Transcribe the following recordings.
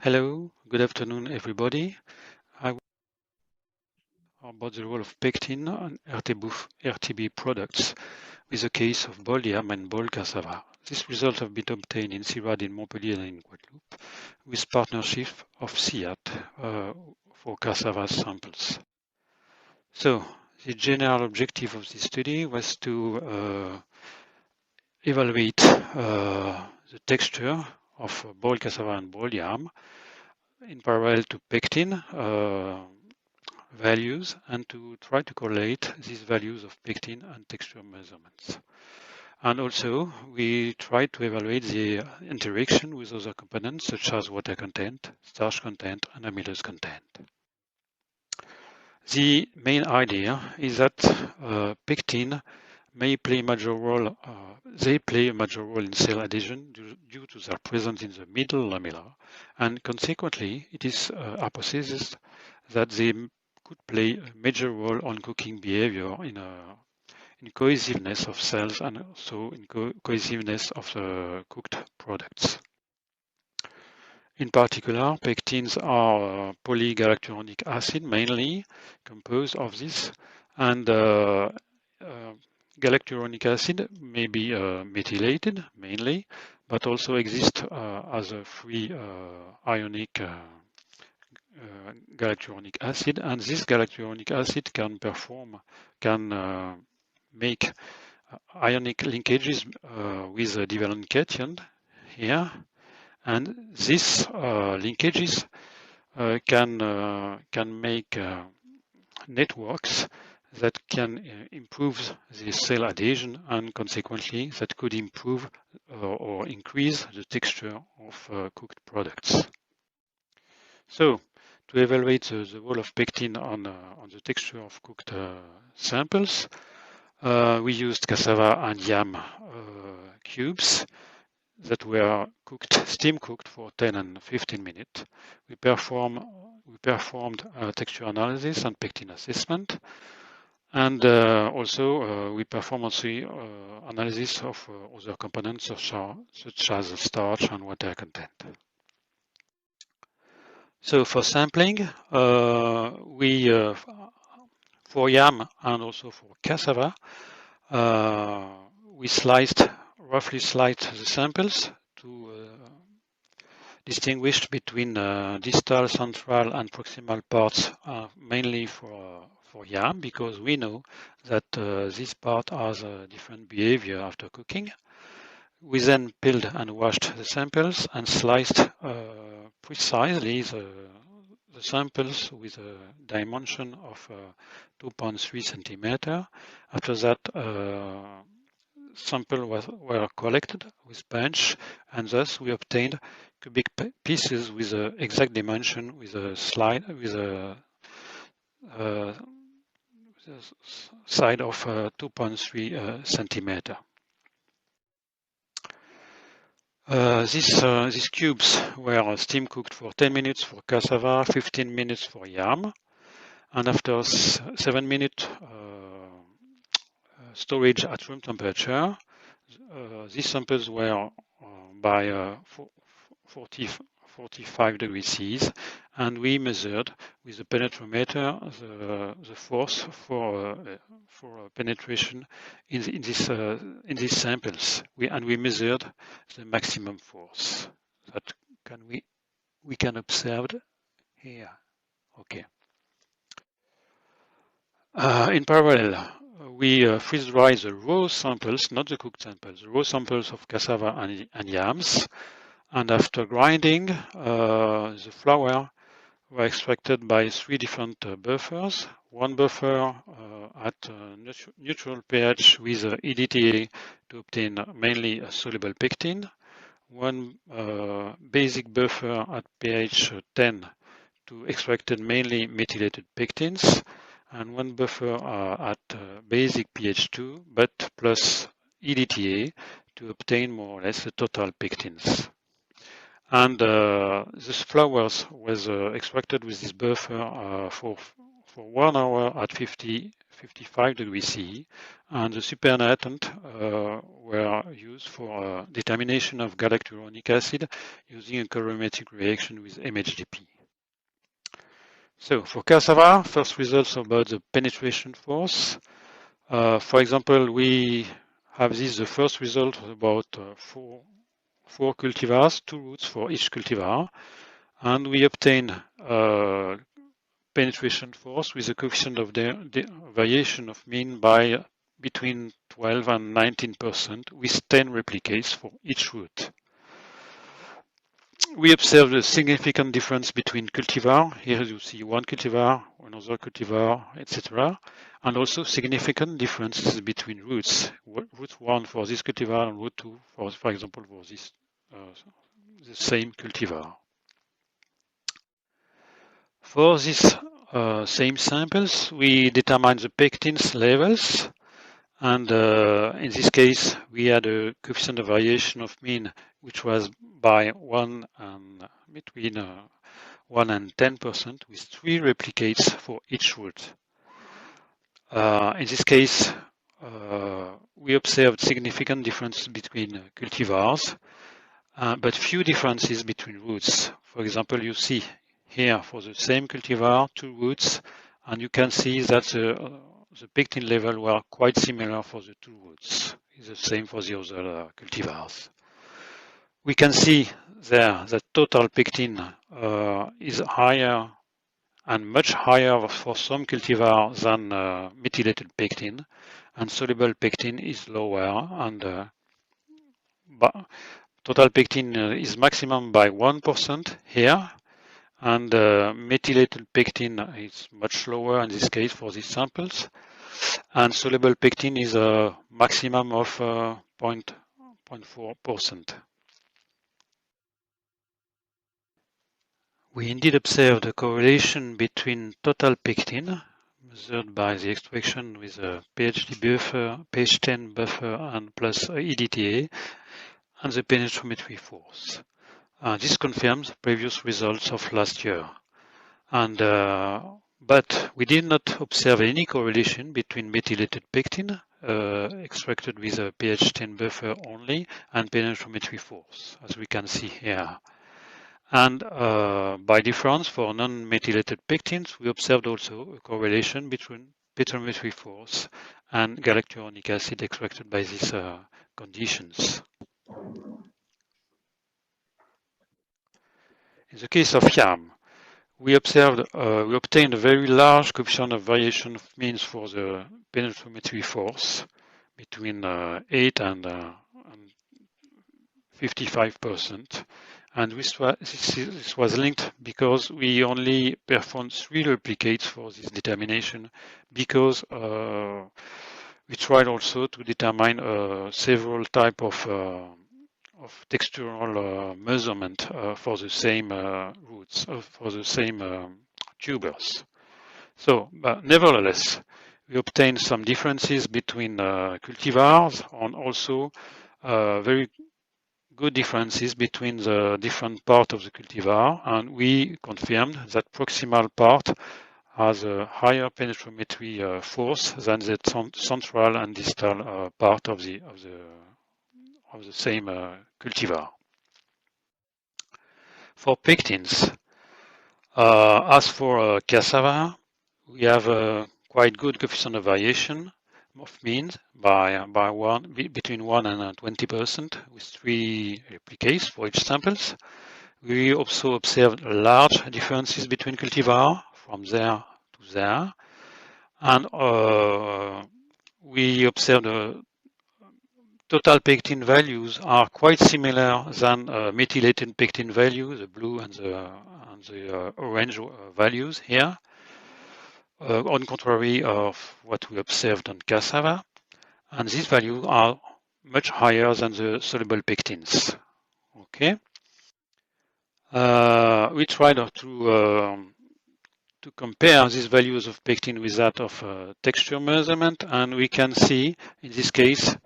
Hello, good afternoon, everybody. I will talk about the role of pectin on RTB products with a case of boiled yam and boiled cassava. These results have been obtained in CIRAD in Montpellier and in Guadeloupe with partnership of CIRAD for cassava samples. So, the general objective of this study was to evaluate the texture of boiled cassava and boiled yam in parallel to pectin values and to try to correlate these values of pectin and texture measurements. And also, we tried to evaluate the interaction with other components such as water content, starch content, and amylose content. The main idea is that pectin may play a major role. They play a major role in cell adhesion due to their presence in the middle lamella, and consequently, it is hypothesized that they could play a major role on cooking behavior in cohesiveness of cells and also in cohesiveness of the cooked products. In particular, pectins are polygalacturonic acid mainly composed of this, and galacturonic acid may be methylated mainly, but also exist as a free ionic galacturonic acid, and this galacturonic acid can make ionic linkages with a divalent cation here, and these linkages can make networks that can improve the cell adhesion, and consequently that could improve or increase the texture of cooked products. So, to evaluate the role of pectin on the texture of cooked samples, we used cassava and yam cubes that were steam cooked for 10 and 15 minutes. We performed texture analysis and pectin assessment, and also we performed analysis of other components such as starch and water content. So for sampling, for yam and also for cassava, we roughly sliced the samples to distinguish between distal, central, and proximal parts, mainly for yam, because we know that this part has a different behavior after cooking. We then peeled and washed the samples and sliced precisely the samples with a dimension of 2.3 centimeter. After that, samples were collected with bench, and thus we obtained cubic pieces with the exact dimension with a side of 2.3 centimeter. These cubes were steam cooked for 10 minutes for cassava, 15 minutes for yam, and after 7 minutes storage at room temperature, these samples were by 45 degrees C, and we measured with the penetrometer the force for penetration in these samples. We measured the maximum force that we can observe here. Okay. In parallel, we freeze-dry the raw samples, not the cooked samples, the raw samples of cassava and yams. And after grinding, the flour were extracted by 3 different buffers. One buffer at neutral pH with EDTA to obtain mainly a soluble pectin. One basic buffer at pH 10 to extracted mainly methylated pectins, and one buffer at basic pH 2, but plus EDTA to obtain more or less the total pectins. And this flours was extracted with this buffer for 1 hour at 55 degrees C, and the supernatant were used for determination of galacturonic acid using a colorimetric reaction with MHDP. So for cassava, first results about the penetration force. For example, we have the first result about four cultivars, 2 roots for each cultivar, and we obtain penetration force with a coefficient of the variation of mean by between 12 and 19% with 10 replicates for each root. We observed a significant difference between cultivar. Here you see one cultivar, another cultivar, etc. And also significant differences between roots. Root 1 for this cultivar and root 2, for example, for this the same cultivar. For these same samples, we determine the pectins levels. And in this case, we had a coefficient of variation of mean, which was by between 1 and 10%, with 3 replicates for each root. In this case, we observed significant differences between cultivars, but few differences between roots. For example, you see here for the same cultivar, 2 roots, and you can see that the pectin level were quite similar for the 2 roots. It's the same for the other cultivars. We can see there that total pectin is higher and much higher for some cultivar than methylated pectin, and soluble pectin is lower, and total pectin is maximum by 1% here, and methylated pectin is much lower in this case for these samples, and soluble pectin is a maximum of 0.4%. We indeed observed a correlation between total pectin, measured by the extraction with a pH buffer, pH 10 buffer, and plus EDTA, and the penetrometry force. This confirms previous results of last year. And but we did not observe any correlation between methylated pectin extracted with a pH 10 buffer only and penetrometry force, as we can see here. And by difference, for non-methylated pectins, we observed also a correlation between penetrometry force and galacturonic acid extracted by these conditions. In the case of yam, we obtained a very large coefficient of variation of means for the penetrometry force between 8 and 55%. And this was linked because we only performed 3 replicates for this determination, because we tried also to determine several types of textural measurement for the same roots, for the same tubers. So, but nevertheless, we obtained some differences between cultivars, and also very good differences between the different parts of the cultivar, and we confirmed that proximal part has a higher penetrometry force than the central and distal part of the same cultivar. For pectins, as for cassava, we have a quite good coefficient of variation of means between 1 and 20%, with 3 replicates for each samples. We also observed large differences between cultivar from there to there, and we observed total pectin values are quite similar than methylated pectin values, the blue and the orange values here, on contrary of what we observed on cassava. And these values are much higher than the soluble pectins. Okay. We tried to compare these values of pectin with that of texture measurement, and we can see in this case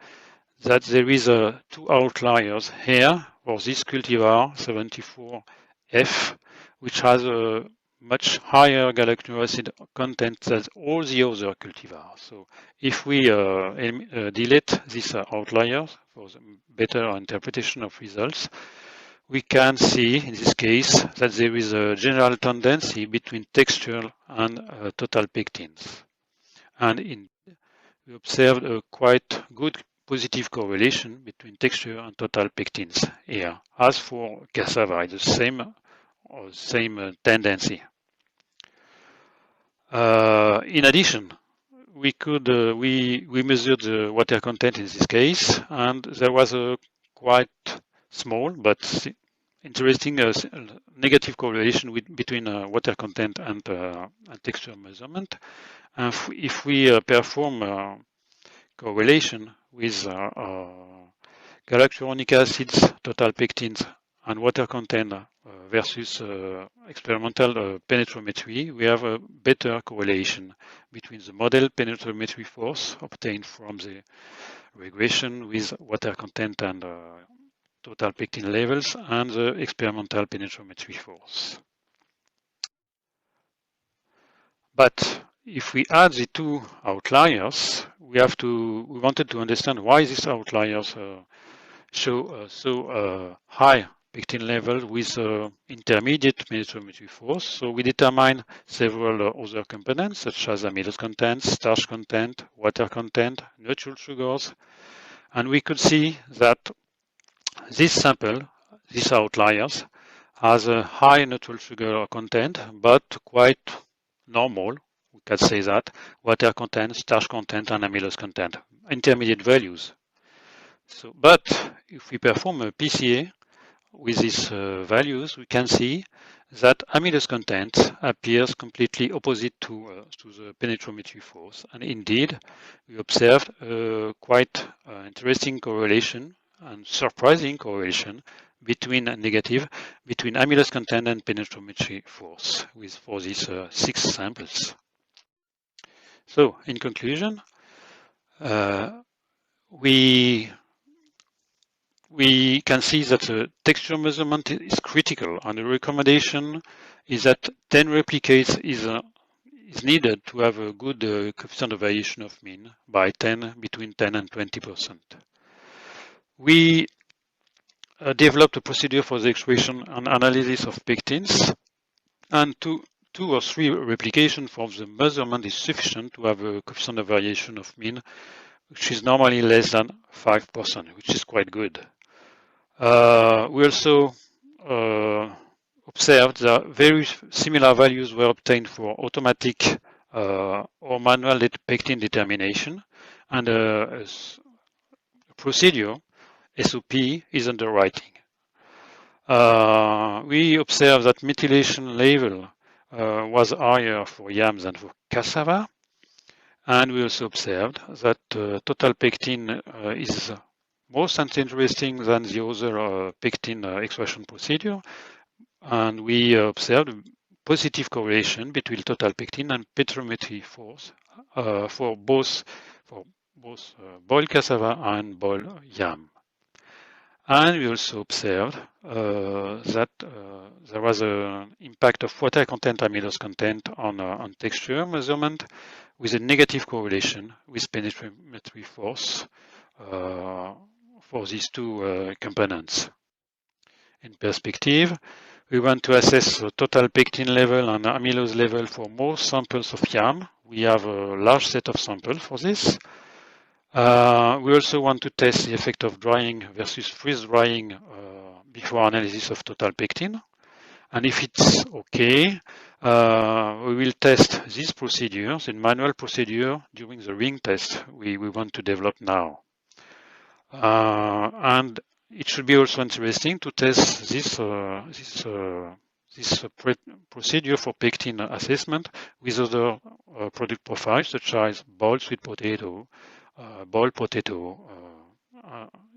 that there is 2 outliers here for this cultivar 74F, which has a much higher galactic acid content than all the other cultivars. So if we delete these outliers for the better interpretation of results, we can see in this case that there is a general tendency between texture and total pectins. And we observed a quite good positive correlation between texture and total pectins here. As for cassava, the same tendency. In addition, we measured the water content in this case, and there was a quite small but interesting negative correlation between water content and texture measurement. And if we perform correlation with galacturonic acids, total pectins, and water content versus experimental penetrometry, we have a better correlation between the model penetrometry force obtained from the regression with water content and total pectin levels and the experimental penetrometry force. But if we add the two outliers, we wanted to understand why these outliers show so high pectin level with intermediate penetrometry force. So we determine several other components such as amylose content, starch content, water content, natural sugars, and we could see that this sample, these outliers, has a high natural sugar content, but quite normal, we can say that, water content, starch content, and amylose content, intermediate values. So, but if we perform a PCA with these values, we can see that amylose content appears completely opposite to the penetrometry force. And indeed, we observed a quite interesting correlation and surprising correlation between amylose content and penetrometry force for these 6 samples. So, in conclusion, we can see that the texture measurement is critical, and the recommendation is that 10 replicates is needed to have a good coefficient of variation of mean by between 10 and 20%. We developed a procedure for the expression and analysis of pectins, and two or three replication for the measurement is sufficient to have a coefficient of variation of mean, which is normally less than 5%, which is quite good. We also observed that very similar values were obtained for automatic or manual pectin determination, and a procedure, SOP, is under writing. We observed that methylation level was higher for yams than for cassava, and we also observed that total pectin is most interesting than the other pectin extraction procedure, and we observed positive correlation between total pectin and penetrometry force for both boiled cassava and boiled yam. And we also observed that there was an impact of water content, amylose content on texture measurement, with a negative correlation with penetrometry force for these two components. In perspective, we want to assess the total pectin level and amylose level for most samples of yam. We have a large set of samples for this. We also want to test the effect of drying versus freeze drying before analysis of total pectin. And if it's okay, we will test these procedures in manual procedure during the ring test we want to develop now. And it should be also interesting to test this procedure for pectin assessment with other product profiles such as boiled sweet potato, boiled potato,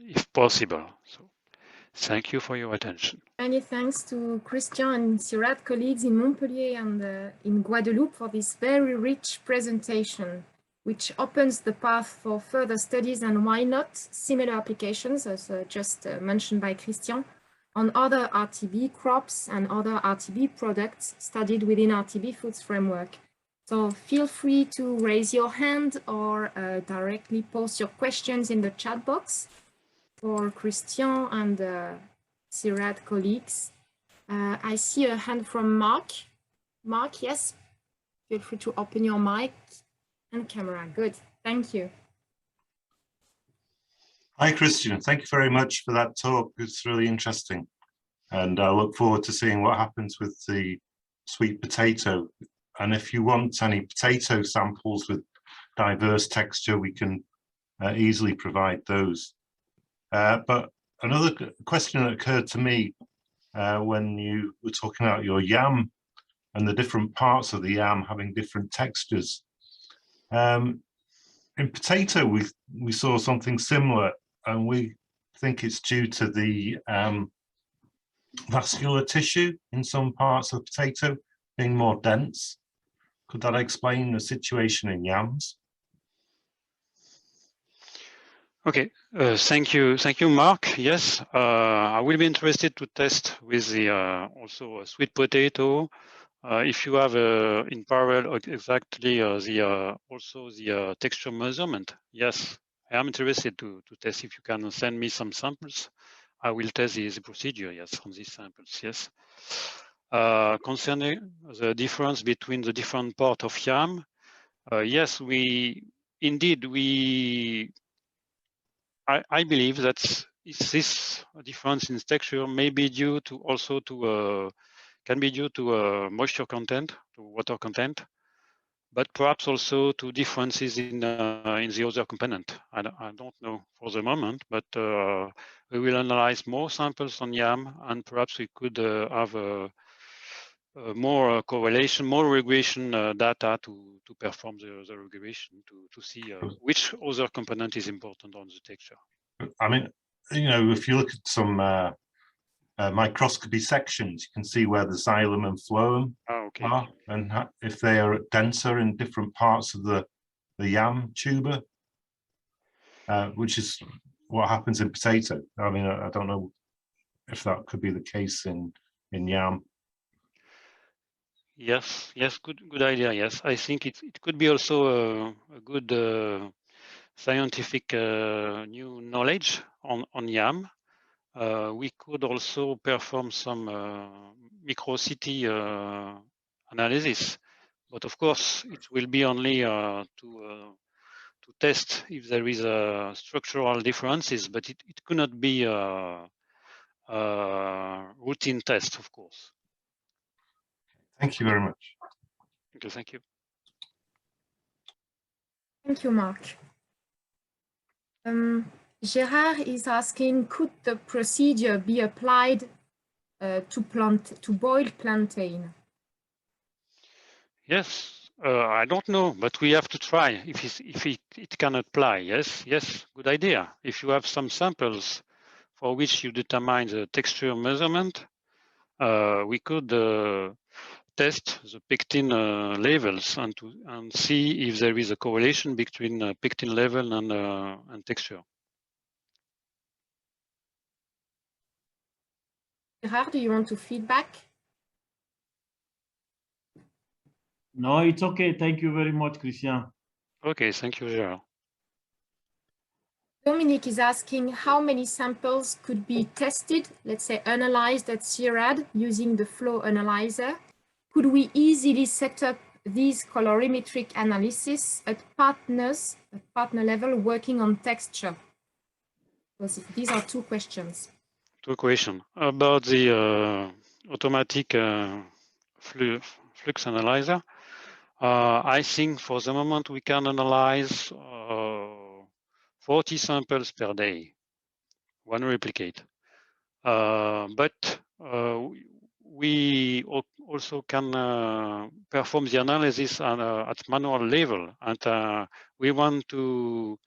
if possible. So, thank you for your attention. Many thanks to Christian and CIRAD colleagues in Montpellier and in Guadeloupe for this very rich presentation, which opens the path for further studies and why not similar applications, as just mentioned by Christian, on other RTB crops and other RTB products studied within RTBfoods framework. So feel free to raise your hand or directly post your questions in the chat box for Christian and CIRAD colleagues. I see a hand from Mark. Mark, yes, feel free to open your mic and camera. Good, thank you. Hi, Christian. Thank you very much for that talk. It's really interesting. And I look forward to seeing what happens with the sweet potato. And if you want any potato samples with diverse texture, we can easily provide those. But another question that occurred to me when you were talking about your yam and the different parts of the yam having different textures. In potato, we saw something similar, and we think it's due to the vascular tissue in some parts of potato being more dense. Could that explain the situation in yams? Okay, thank you, Mark. Yes, I will be interested to test with the also a sweet potato. If you have in parallel exactly also the texture measurement, yes, I am interested to test. If you can send me some samples, I will test the procedure, yes, from these samples, yes. Concerning the difference between the different part of yam, yes, I believe that this difference in texture may be due to also to can be due to moisture content, to water content, but perhaps also to differences in the other component. I don't know for the moment, but we will analyze more samples on yam, and perhaps we could have more correlation, more regression data to perform the regression to see which other component is important on the texture. I mean, you know, if you look at some microscopy sections, you can see where the xylem and phloem are, and if they are denser in different parts of the yam tuber, which is what happens in potato. I mean, I don't know if that could be the case in yam. Yes, good idea. Yes, I think it could be also a good scientific new knowledge on yam. We could also perform some micro-CT analysis, but of course it will be only to test if there is structural differences, but it could not be a routine test, of course. Thank you very much. Okay, thank you. Thank you, Mark. Gerard is asking, could the procedure be applied to boiled plantain? Yes, I don't know, but we have to try if it can apply. Yes, good idea. If you have some samples for which you determine the texture measurement, we could test the pectin levels and see if there is a correlation between pectin level and texture. Gerard, do you want to feedback? No, it's okay. Thank you very much, Christian. Okay, thank you, Gerard. Dominique is asking how many samples could be tested, let's say analyzed at CIRAD using the flow analyzer. Could we easily set up these colorimetric analysis at partner level working on texture? Because these are two questions. Two questions about the automatic flux analyzer. I think for the moment we can analyze 40 samples per day, one replicate. But we also can perform the analysis at manual level, and we want to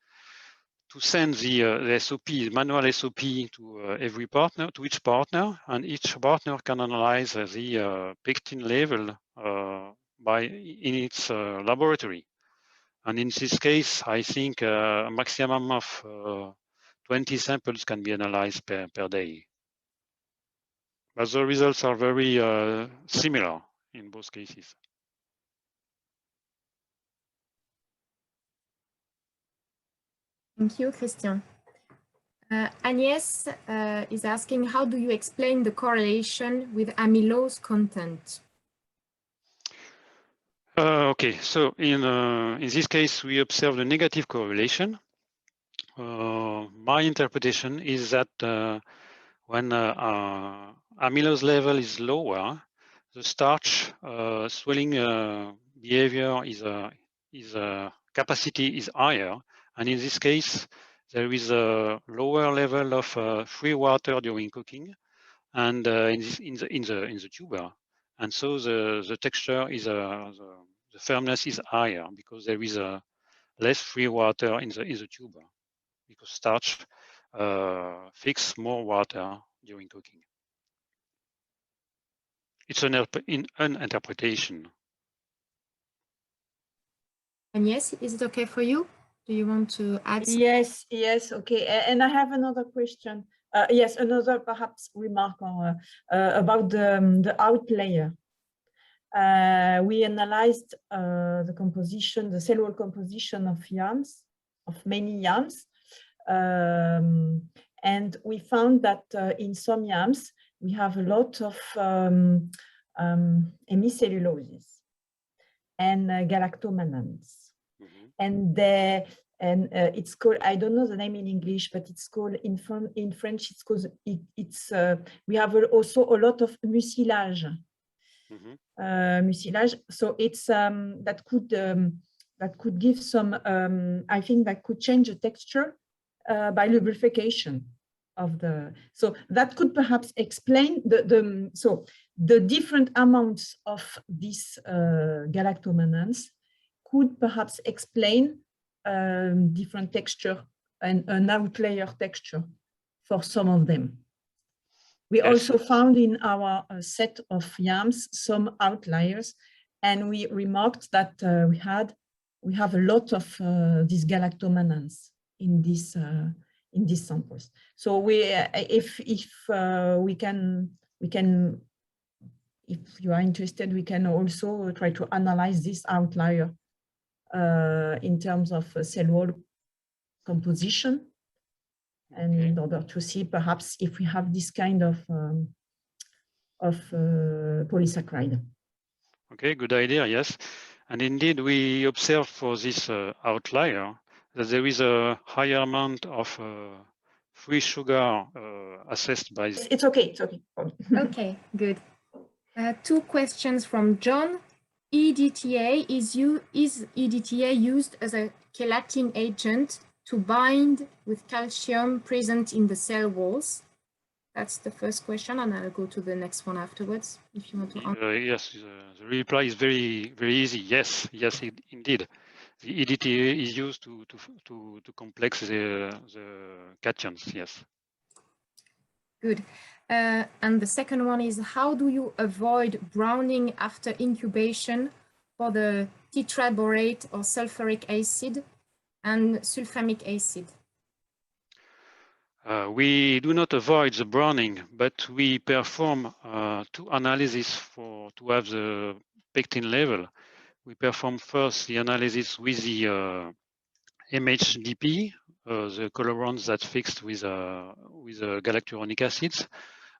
send the SOP, manual SOP to every partner, to each partner, and each partner can analyze the pectin level in its laboratory. And in this case, I think a maximum of 20 samples can be analyzed per day. but the results are very similar in both cases. Thank you, Christian. Agnès is asking, how do you explain the correlation with amylose content? Okay, so in this case, we observed a negative correlation. My interpretation is that when amylose level is lower, the starch swelling behavior is capacity is higher, and in this case, there is a lower level of free water during cooking, and in the tuber, and so the texture is the firmness is higher because there is less free water in the tuber, because starch fix more water during cooking. It's an interpretation. Agnès, is it okay for you? Do you want to add something? Yes, yes, okay. And I have another question. Yes, another perhaps remark on, about the outlier. We analyzed the composition, the cell wall composition of yams, of many yams. And we found that in some yams, we have a lot of hemicelluloses and galactomannan. And it's called, I don't know the name in English, but it's called in French, it's called, we have also a lot of mucilage. Mucilage, so it's that could give some, I think that could change the texture by lubrication of the, so that could perhaps explain the different amounts of these galactomannans could perhaps explain different texture and an outlier texture for some of them. We also found in our set of yams some outliers, and we remarked that we have a lot of these galactomannans in these samples. So if you are interested, we can also try to analyze this outlier in terms of cell wall composition, and in order to see perhaps if we have this kind of polysaccharide. Okay, good idea, yes. And indeed, we observed for this outlier that there is a higher amount of free sugar assessed by... It's okay, it's okay. Okay, good. 2 questions from John. EDTA, is EDTA used as a chelating agent to bind with calcium present in the cell walls? That's the first question, and I'll go to the next one afterwards if you want to answer. Yes, the reply is very easy. Yes, indeed. The EDTA is used to complex the cations. Yes. Good. And the second one is, how do you avoid browning after incubation for the tetraborate or sulfuric acid and sulfamic acid? We do not avoid the browning, but we perform 2 analyses to have the pectin level. We perform first the analysis with the MHDP, the colorants that fixed with galacturonic acids,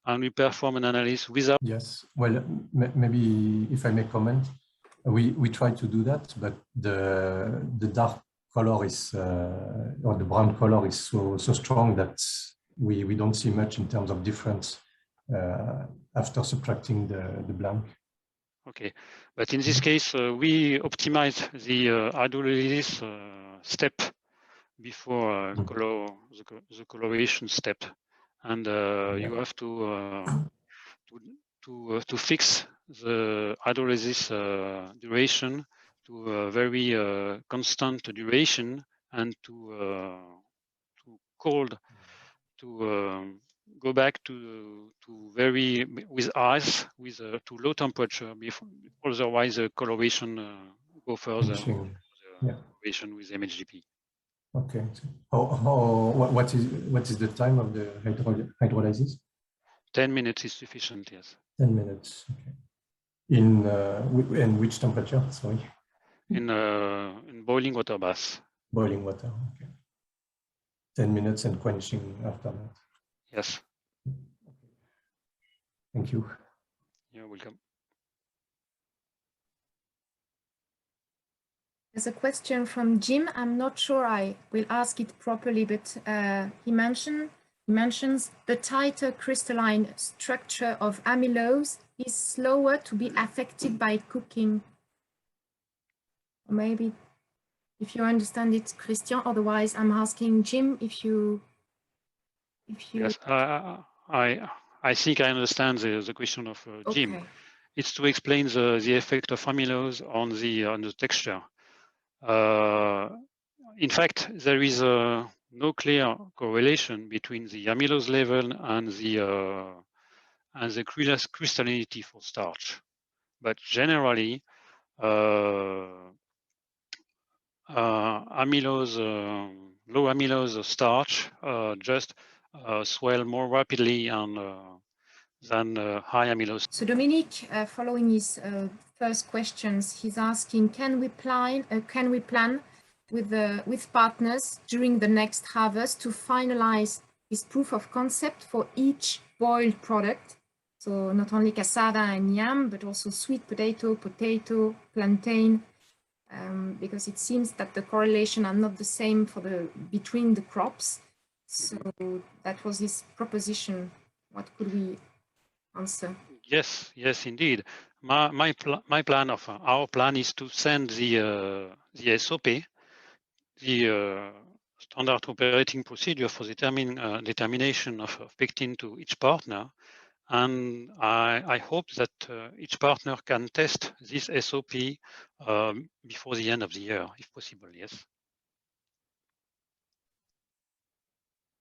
and we perform an analysis without. Yes, well, maybe if I may comment, we try to do that, but the dark color is or the brown color is so strong that we don't see much in terms of difference after subtracting the blank. Okay, but in this case, we optimize the hydrolysis step before the coloration step, and you have to fix the hydrolysis duration to a very constant duration, and to go back to very with ice with to low temperature before, otherwise the coloration go further. Coloration with MHDP. Okay. What is the time of the hydrolysis? 10 minutes is sufficient, yes. 10 minutes, okay. In which temperature, sorry? In boiling water bath. Boiling water, okay. 10 minutes and quenching after that. Yes. Thank you. You're welcome. There's a question from Jim. I'm not sure I will ask it properly, but he mentions the tighter crystalline structure of amylose is slower to be affected by cooking. Maybe if you understand it, Christian. Otherwise, I'm asking Jim if you. Yes, I think I understand the question of Jim. Okay. It's to explain the effect of amylose on the texture. In fact, there is no clear correlation between the amylose level and the crystallinity for starch. But generally, amylose, low amylose starch just swell more rapidly than high amylose. So Dominique, following his first questions, he's asking, can we plan with partners during the next harvest to finalize this proof of concept for each boiled product? So not only cassava and yam, but also sweet potato, plantain, because it seems that the correlation are not the same between the crops. So that was his proposition. What could we answer? Yes, indeed. Our plan is to send the SOP, the standard operating procedure for the determination of pectin to each partner. And I hope that each partner can test this SOP before the end of the year, if possible, yes.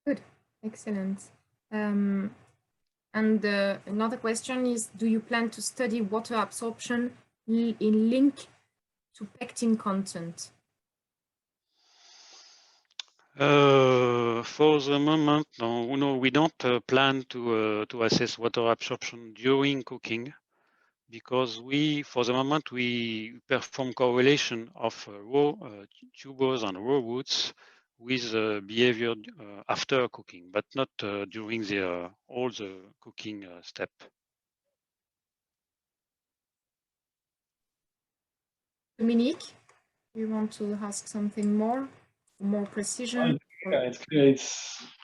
Good, excellent. And another question is, do you plan to study water absorption in link to pectin content? For the moment, no, we don't plan to assess water absorption during cooking, because for the moment, we perform correlation of raw tubers and raw roots with behavior after cooking, but not during all the cooking step. Dominique, you want to ask something more precision? It's clear.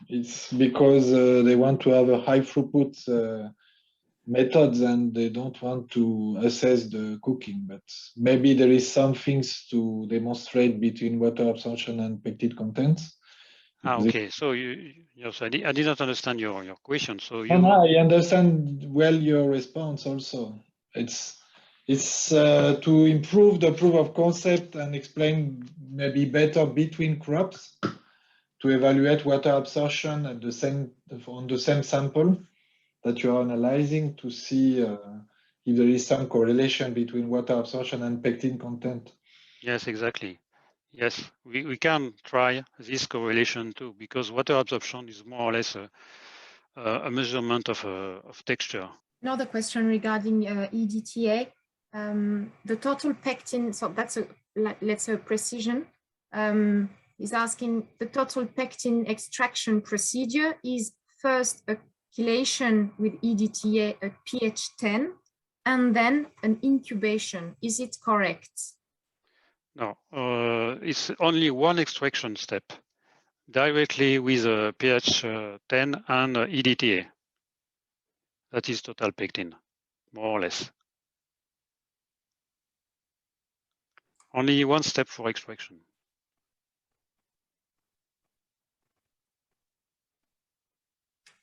It's because they want to have a high throughput methods and they don't want to assess the cooking, but maybe there is some things to demonstrate between water absorption and pectin content. Okay, so yes, I did not understand your question. So I understand well your response also. It's to improve the proof of concept and explain maybe better between crops to evaluate water absorption at on the same sample that you are analyzing, to see if there is some correlation between water absorption and pectin content. Yes, exactly. Yes, we can try this correlation too, because water absorption is more or less a measurement of texture. Another question regarding EDTA. The total pectin, so that's let's say precision, is asking the total pectin extraction procedure is first a chelation with EDTA at pH 10 and then an incubation. Is it correct? No, it's only one extraction step, directly with pH 10 and EDTA. That is total pectin, more or less. Only one step for extraction.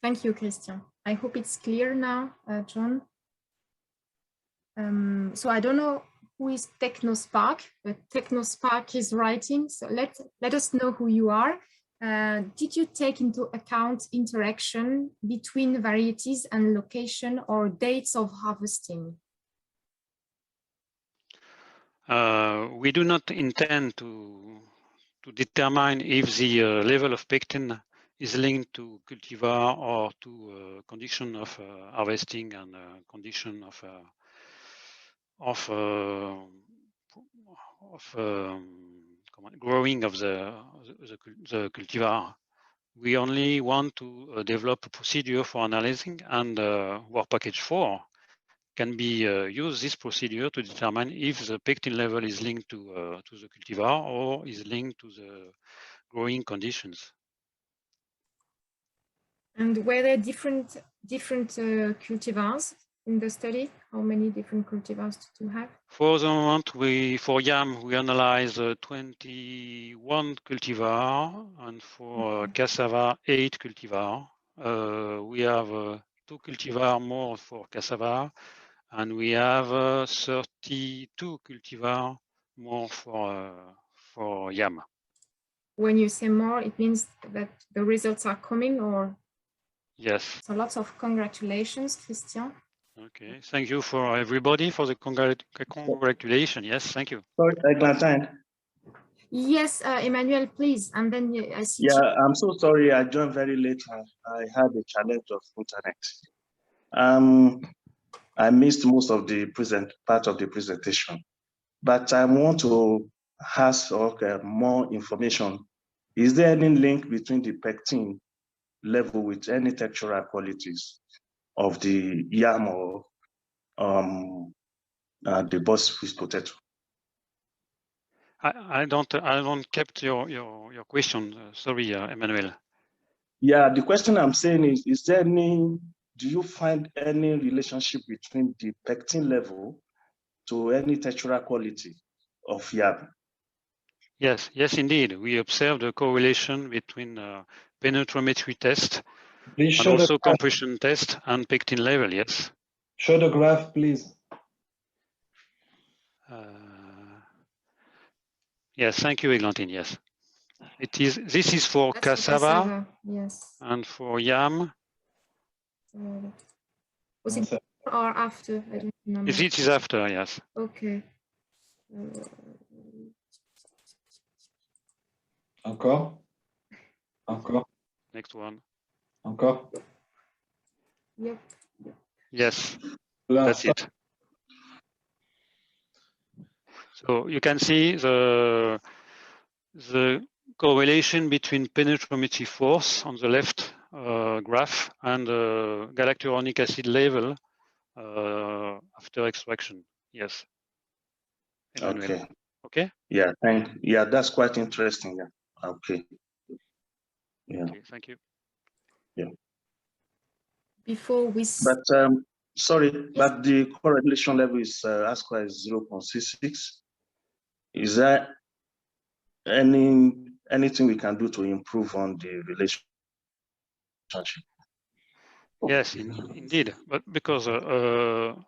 Thank you, Christian. I hope it's clear now, John. So I don't know who is Technospark, but Technospark is writing. So let us know who you are. Did you take into account interaction between varieties and location or dates of harvesting? We do not intend to determine if the level of pectin is linked to cultivar or to condition of harvesting and condition of growing of the cultivar. We only want to develop a procedure for analyzing, and work package 4 can be use this procedure to determine if the pectin level is linked to the cultivar or is linked to the growing conditions. And were there different cultivars in the study? How many different cultivars do you have? For the moment, for yam, we analyze 21 cultivar, and for cassava, 8 cultivar. We have 2 cultivar more for cassava, and we have 32 cultivar more for yam. When you say more, it means that the results are coming, or? Yes. So lots of congratulations, Christian. Okay, thank you for everybody for the congratulations. Yes, thank you. Sorry, Plantain. Yes, Emmanuel, please. And then I see. Yeah, I'm so sorry. I joined very late. I had a challenge of internet. I missed most of the part of the presentation, but I want to ask more information. Is there any link between the pectin level with any textural qualities of the yam or the boss sweet potato? I don't kept your question. Sorry, Emmanuel. Yeah, the question I'm saying is there do you find any relationship between the pectin level to any textural quality of yam? Yes, indeed. We observed a correlation between penetrometry test and also compression test and pectin level, yes. Show the graph, please. Yes, thank you, Eglantine. Yes, this is for cassava, yes, and for yam. Was it before or after? I don't remember. It is after, yes. Okay. Encore. Next one. Encore. Yep. Yes, that's it. So you can see the correlation between penetrometry force on the left graph and galacturonic acid level after extraction. Yes. Emmanuel. Okay. Yeah, that's quite interesting. Yeah. Okay. Yeah. Okay, thank you. Yeah. Before we. But sorry, yes. But the correlation level is ASCOA is 0.66. Is there anything we can do to improve on the relationship? Yes, indeed, but because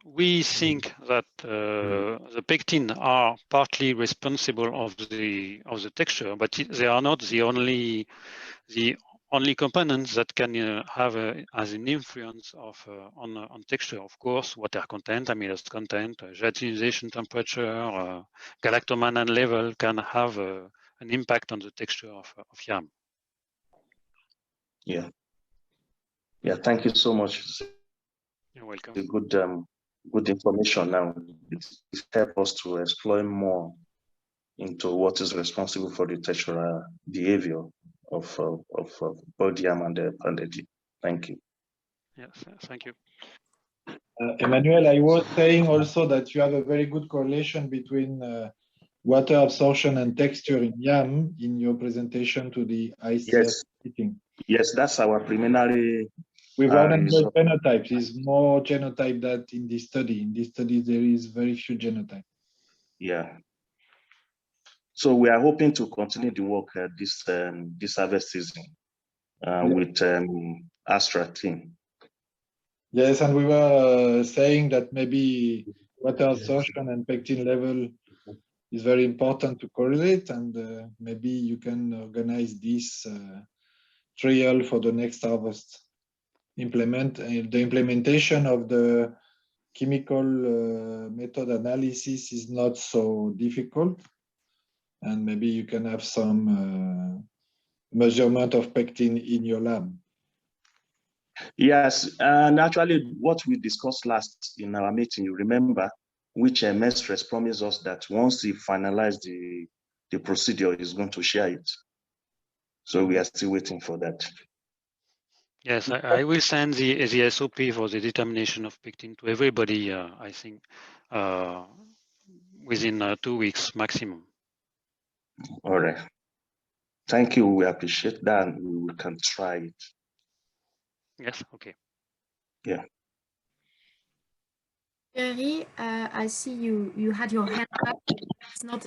we think that the pectin are partly responsible of the texture, but they are not the only components that can have as an influence on texture. Of course, water content, amylase content, gelatinization temperature, galactomannan level can have an impact on the texture of yam. Yeah. Yeah, thank you so much. You're welcome. Good information now. It helps us to explore more into what is responsible for the textural behavior of both yam and the pandemic. Thank you. Yes, thank you. Emmanuel, I was saying also that you have a very good correlation between water absorption and texture in yam in your presentation to the ICF meeting. Yes, that's our preliminary. With 100 phenotypes, is more genotype than in this study. In this study, there is very few genotypes. Yeah. So we are hoping to continue the work this harvest season with Astra team. Yes, and we were saying that maybe water absorption and pectin level is very important to correlate, and maybe you can organize this trial for the next harvest. The implementation of the chemical method analysis is not so difficult, and maybe you can have some measurement of pectin in your lab? Yes, and actually what we discussed last in our meeting, you remember, which MESTRES promised us that once he finalized the procedure, he's going to share it. So we are still waiting for that. Yes, I will send the SOP for the determination of pectin to everybody, I think, within 2 weeks maximum. All right. Thank you. We appreciate that, and we can try it. Yes, okay. Yeah. Thierry, I see you had your hand up. It's not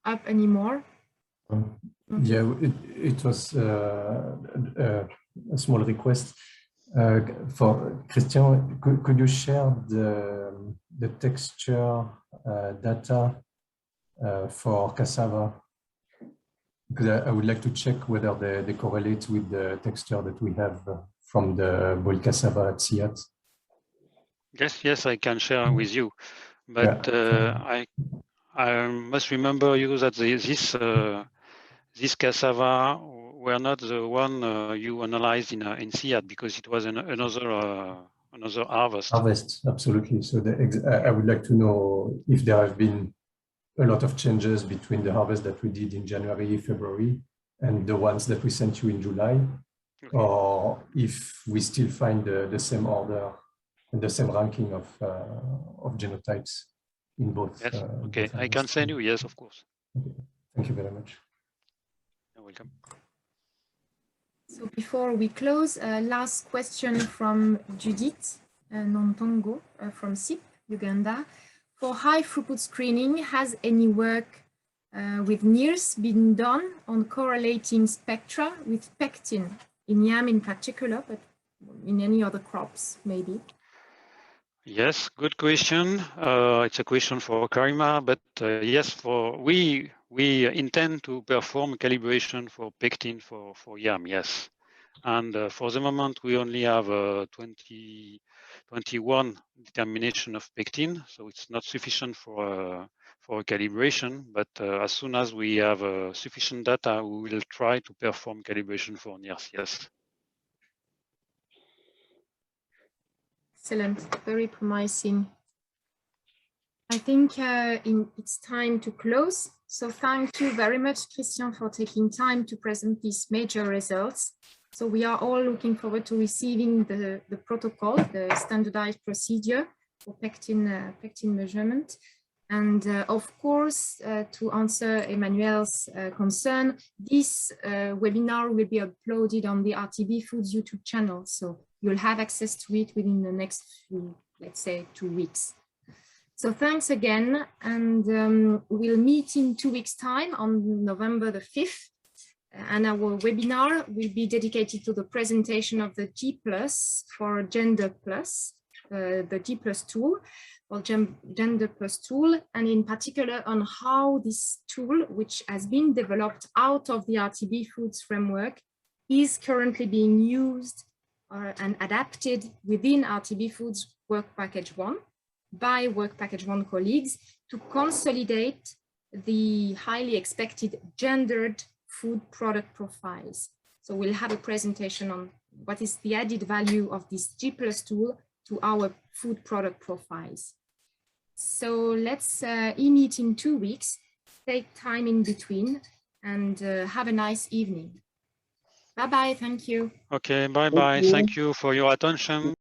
up anymore. Yeah, it was a small request for Christian. Could you share the texture data for cassava? Because I would like to check whether they correlate with the texture that we have from the boiled cassava at CIRAD. Yes, I can share with you, but yeah. I must remember you that this cassava were not the one you analyzed in CIRAD, because it was another harvest. Harvest, absolutely. So I would like to know if there have been a lot of changes between the harvest that we did in January, February, and the ones that we sent you in July, okay, or if we still find the same order and the same ranking of genotypes in both. Yes, okay, I can send you, yes, of course. Okay. Thank you very much. You're welcome. So before we close, last question from Judith Nontongo from SIP, Uganda. For high throughput screening, has any work with NIRS been done on correlating spectra with pectin, in yam in particular, but in any other crops maybe? Yes, good question. It's a question for Karima, but yes, we intend to perform calibration for pectin for yam, yes. And for the moment, we only have 21 determination of pectin, so it's not sufficient for calibration. But as soon as we have sufficient data, we will try to perform calibration for NIRS, yes. Excellent, very promising. I think it's time to close. So thank you very much, Christian, for taking time to present these major results. So we are all looking forward to receiving the protocol, the standardized procedure for pectin measurement. And of course, to answer Emmanuel's concern, this webinar will be uploaded on the RTBfoods YouTube channel. So you'll have access to it within the next few, let's say, 2 weeks. So thanks again, and we'll meet in 2 weeks' time on November the 5th. And our webinar will be dedicated to the presentation of the G+ for Gender+, the G+ tool, or Gender+ tool, and in particular on how this tool, which has been developed out of the RTBfoods framework, is currently being used and adapted within RTBfoods Work Package 1 by Work Package 1 colleagues to consolidate the highly expected gendered food product profiles. So we'll have a presentation on what is the added value of this G+ tool to our food product profiles. So let's meet in 2 weeks, take time in between, and have a nice evening. Bye-bye, thank you. Okay, bye-bye. Thank you for your attention.